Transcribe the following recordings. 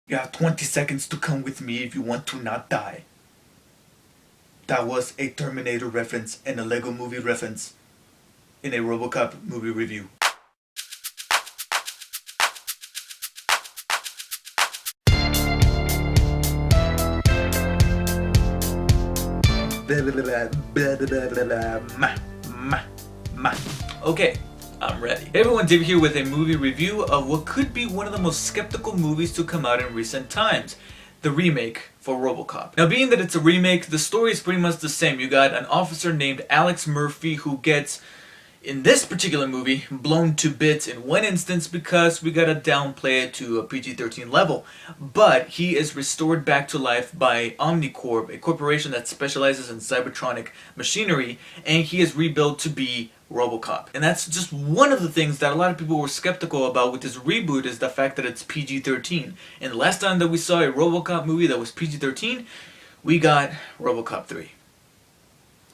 You have 20 seconds to come with me if you want to not die. That was a Terminator reference and a Lego movie reference in a Robocop movie review. Okay, I'm ready. Hey everyone, Dave here with a movie review of what could be one of the most skeptical movies to come out in recent times. The remake for Robocop. Now, being that it's a remake, the story is pretty much the same. You got an officer named Alex Murphy who gets, in this particular movie, blown to bits in one instance because we gotta downplay it to a PG-13 level. But he is restored back to life by Omnicorp, a corporation that specializes in cybertronic machinery, and he is rebuilt to be Robocop. And that's just one of the things that a lot of people were skeptical about with this reboot, is the fact that it's PG-13. And the last time that we saw a Robocop movie that was PG-13, we got Robocop 3.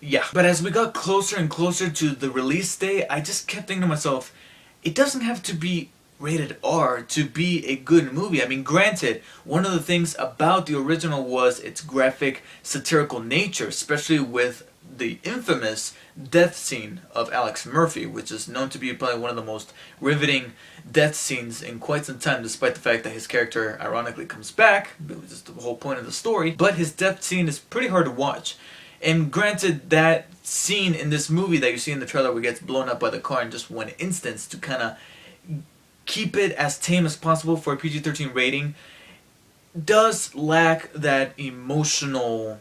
Yeah. But as we got closer and closer to the release date, I just kept thinking to myself, it doesn't have to be rated R to be a good movie. I mean, granted, one of the things about the original was its graphic, satirical nature, especially with the infamous death scene of Alex Murphy, which is known to be probably one of the most riveting death scenes in quite some time, despite the fact that his character ironically comes back. It was just the whole point of the story. But his death scene is pretty hard to watch. And granted, that scene in this movie that you see in the trailer where he gets blown up by the car in just one instance, to kind of keep it as tame as possible for a PG-13 rating, does lack that emotional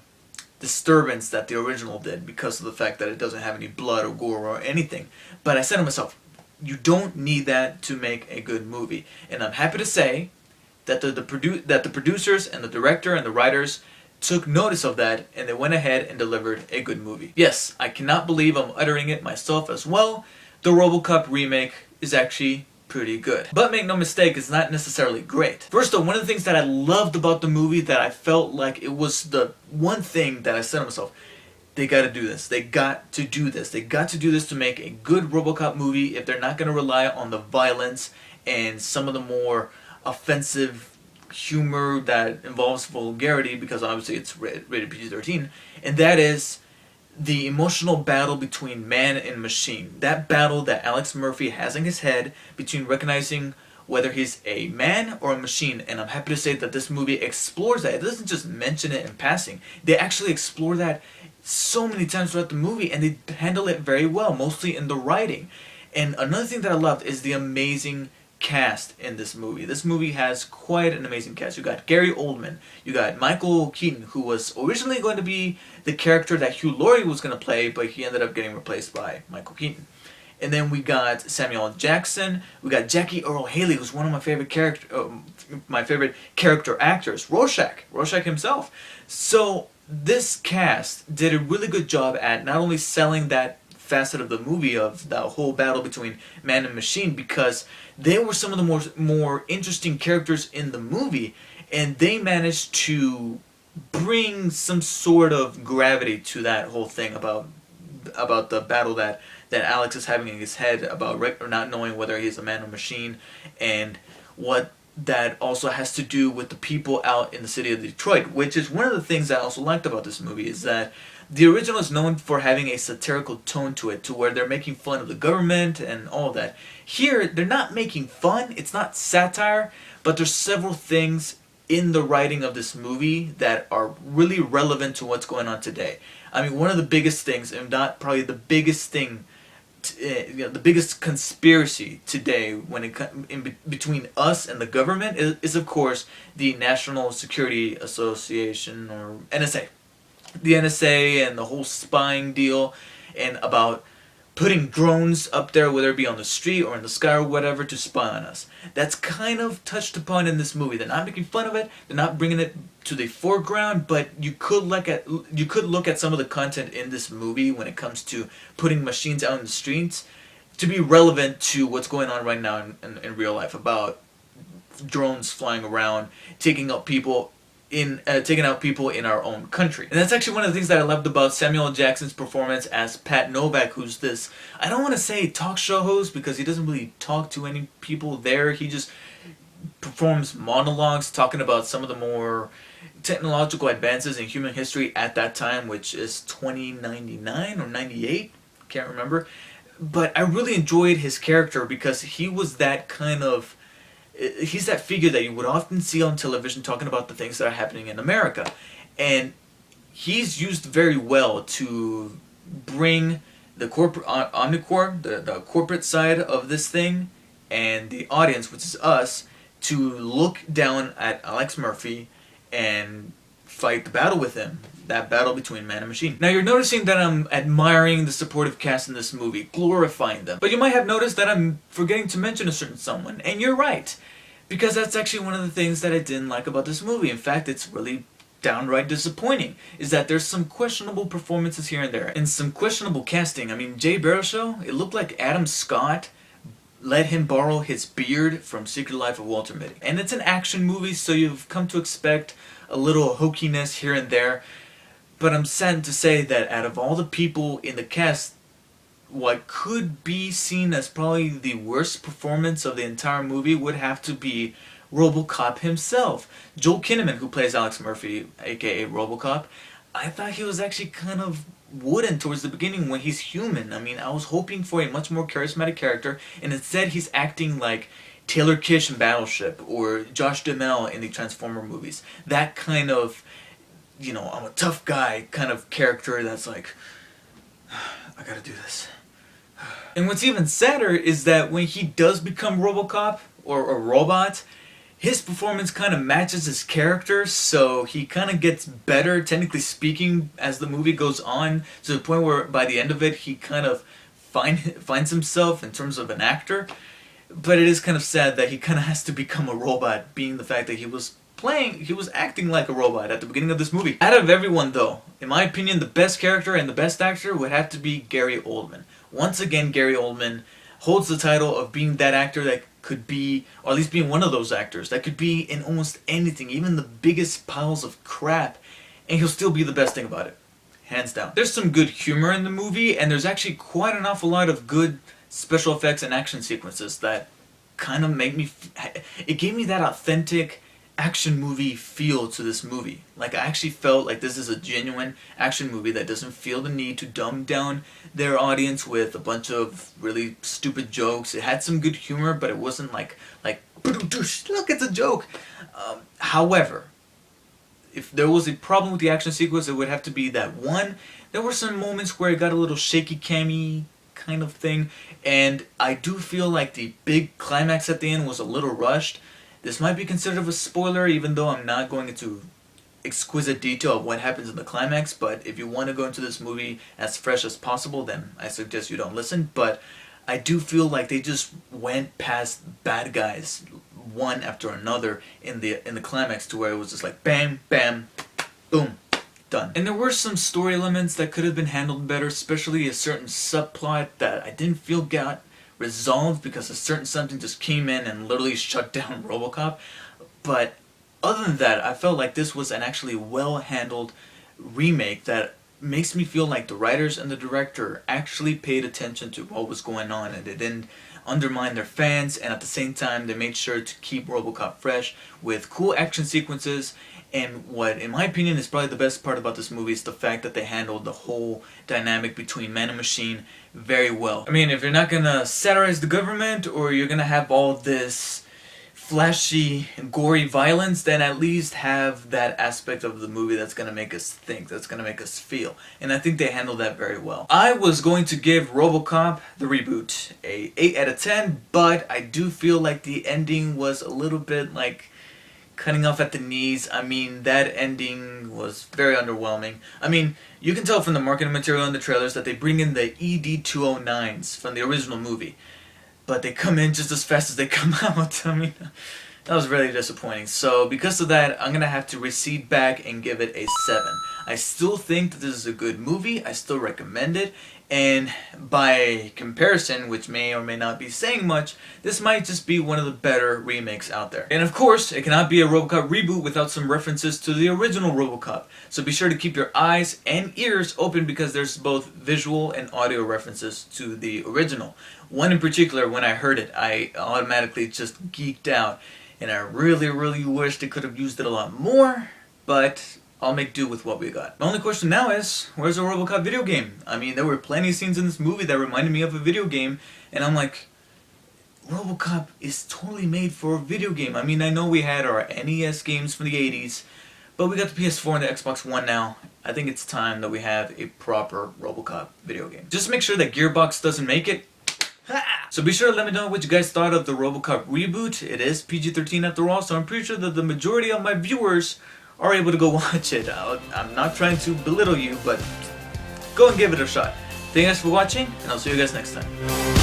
disturbance that the original did, because of the fact that it doesn't have any blood or gore or anything. But I said to myself, you don't need that to make a good movie. And I'm happy to say that the producers and the director and the writers took notice of that, and they went ahead and delivered a good movie. Yes, I cannot believe I'm uttering it myself as well. The Robocop remake is actually pretty good. But make no mistake, it's not necessarily great. First though, one of the things that I loved about the movie, that I felt like it was the one thing that I said to myself, they gotta do this. They got to do this. They got to do this to make a good Robocop movie if they're not gonna rely on the violence and some of the more offensive humor that involves vulgarity, because obviously it's rated PG-13, and that is the emotional battle between man and machine. That battle that Alex Murphy has in his head between recognizing whether he's a man or a machine. And I'm happy to say that this movie explores that. It doesn't just mention it in passing. They actually explore that so many times throughout the movie, and they handle it very well, mostly in the writing. And another thing that I loved is the amazing cast in this movie. This movie has quite an amazing cast. You got Gary Oldman, you got Michael Keaton, who was originally going to be the character that Hugh Laurie was going to play, but he ended up getting replaced by Michael Keaton. And then we got Samuel L. Jackson. We got Jackie Earle Haley, who's one of my favorite character actors. Rorschach himself. So this cast did a really good job at not only selling that facet of the movie, of the whole battle between man and machine, because they were some of the more interesting characters in the movie, and they managed to bring some sort of gravity to that whole thing about the battle that Alex is having in his head about not knowing whether he's a man or machine, and what that also has to do with the people out in the city of Detroit, which is one of the things I also liked about this movie, is that the original is known for having a satirical tone to it, to where they're making fun of the government and all that. Here, they're not making fun, it's not satire, but there's several things in the writing of this movie that are really relevant to what's going on today. I mean, one of the biggest things, and not probably the biggest thing, the biggest conspiracy today when between us and the government is of course the National Security Association, or NSA. The NSA and the whole spying deal, and about putting drones up there, whether it be on the street or in the sky or whatever, to spy on us. That's kind of touched upon in this movie. They're not making fun of it, they're not bringing it to the foreground, but you could look at some of the content in this movie when it comes to putting machines out in the streets to be relevant to what's going on right now in real life, about drones flying around, taking out people in our own country. And that's actually one of the things that I loved about Samuel L. Jackson's performance as Pat Novak, who's this, I don't want to say talk show host, because he doesn't really talk to any people there. He just performs monologues talking about some of the more technological advances in human history at that time, which is 2099 or 98, can't remember. But I really enjoyed his character because he was that kind of, he's that figure that you would often see on television talking about the things that are happening in America. And he's used very well to bring the corporate omnicore, the corporate side of this thing, and the audience, which is us, to look down at Alex Murphy and fight the battle with him. That battle between man and machine. Now you're noticing that I'm admiring the supportive cast in this movie, glorifying them. But you might have noticed that I'm forgetting to mention a certain someone, and you're right. Because that's actually one of the things that I didn't like about this movie. In fact, it's really downright disappointing, is that there's some questionable performances here and there, and some questionable casting. I mean, Jay Baruchel, it looked like Adam Scott let him borrow his beard from Secret Life of Walter Mitty. And it's an action movie, so you've come to expect a little hokiness here and there. But I'm sad to say that out of all the people in the cast, what could be seen as probably the worst performance of the entire movie would have to be Robocop himself. Joel Kinnaman, who plays Alex Murphy, aka Robocop, I thought he was actually kind of wooden towards the beginning when he's human. I mean, I was hoping for a much more charismatic character, and instead he's acting like Taylor Kitsch in Battleship or Josh Duhamel in the Transformer movies. That kind of, you know, I'm a tough guy kind of character that's like, I gotta do this. And what's even sadder is that when he does become Robocop or a robot, his performance kind of matches his character, so he kind of gets better, technically speaking, as the movie goes on, to the point where by the end of it, he kind of finds himself in terms of an actor. But it is kind of sad that he kind of has to become a robot, being the fact that he was acting like a robot at the beginning of this movie. Out of everyone, though, in my opinion, the best character and the best actor would have to be Gary Oldman. Once again, Gary Oldman holds the title of being that actor that could be, or at least being one of those actors, that could be in almost anything, even the biggest piles of crap, and he'll still be the best thing about it. Hands down. There's some good humor in the movie, and there's actually quite an awful lot of good special effects and action sequences that kind of make me, it gave me that authentic action movie feel to this movie. Like, I actually felt like this is a genuine action movie that doesn't feel the need to dumb down their audience with a bunch of really stupid jokes. It had some good humor, but it wasn't like look, it's a joke. However, if there was a problem with the action sequence, it would have to be that one, there were some moments where it got a little shaky cammy kind of thing, and I do feel like the big climax at the end was a little rushed. This might be considered a spoiler, even though I'm not going into exquisite detail of what happens in the climax, but if you want to go into this movie as fresh as possible, then I suggest you don't listen. But I do feel like they just went past bad guys one after another in the climax, to where it was just like bam, bam, boom, done. And there were some story elements that could have been handled better, especially a certain subplot that I didn't feel got resolved because a certain something just came in and literally shut down Robocop. But other than that, I felt like this was an actually well-handled remake that makes me feel like the writers and the director actually paid attention to what was going on, and they didn't undermine their fans, and at the same time they made sure to keep Robocop fresh with cool action sequences. And what, in my opinion, is probably the best part about this movie is the fact that they handled the whole dynamic between man and machine very well. I mean, if you're not gonna satirize the government, or you're gonna have all this flashy and gory violence, then at least have that aspect of the movie that's gonna make us think, that's gonna make us feel. And I think they handled that very well. I was going to give Robocop, the reboot, a 8 out of 10, but I do feel like the ending was a little bit like cutting off at the knees. I mean, that ending was very underwhelming. I mean, you can tell from the marketing material and the trailers that they bring in the ED-209s from the original movie, but they come in just as fast as they come out. I mean, that was really disappointing. So because of that, I'm gonna have to recede back and give it a 7. I still think that this is a good movie. I still recommend it. And by comparison, which may or may not be saying much, this might just be one of the better remakes out there. And of course, it cannot be a Robocop reboot without some references to the original Robocop. So be sure to keep your eyes and ears open because there's both visual and audio references to the original. One in particular, when I heard it, I automatically just geeked out. And I really, really wished they could have used it a lot more, but I'll make do with what we got. The only question now is, where's the Robocop video game? I mean, there were plenty of scenes in this movie that reminded me of a video game, and I'm like, Robocop is totally made for a video game. I mean, I know we had our NES games from the 80s, but we got the PS4 and the Xbox One now. I think it's time that we have a proper Robocop video game. Just make sure that Gearbox doesn't make it. So be sure to let me know what you guys thought of the Robocop reboot. It is PG-13 after all, so I'm pretty sure that the majority of my viewers are able to go watch it. I'm not trying to belittle you, but go and give it a shot. Thank you guys for watching, and I'll see you guys next time.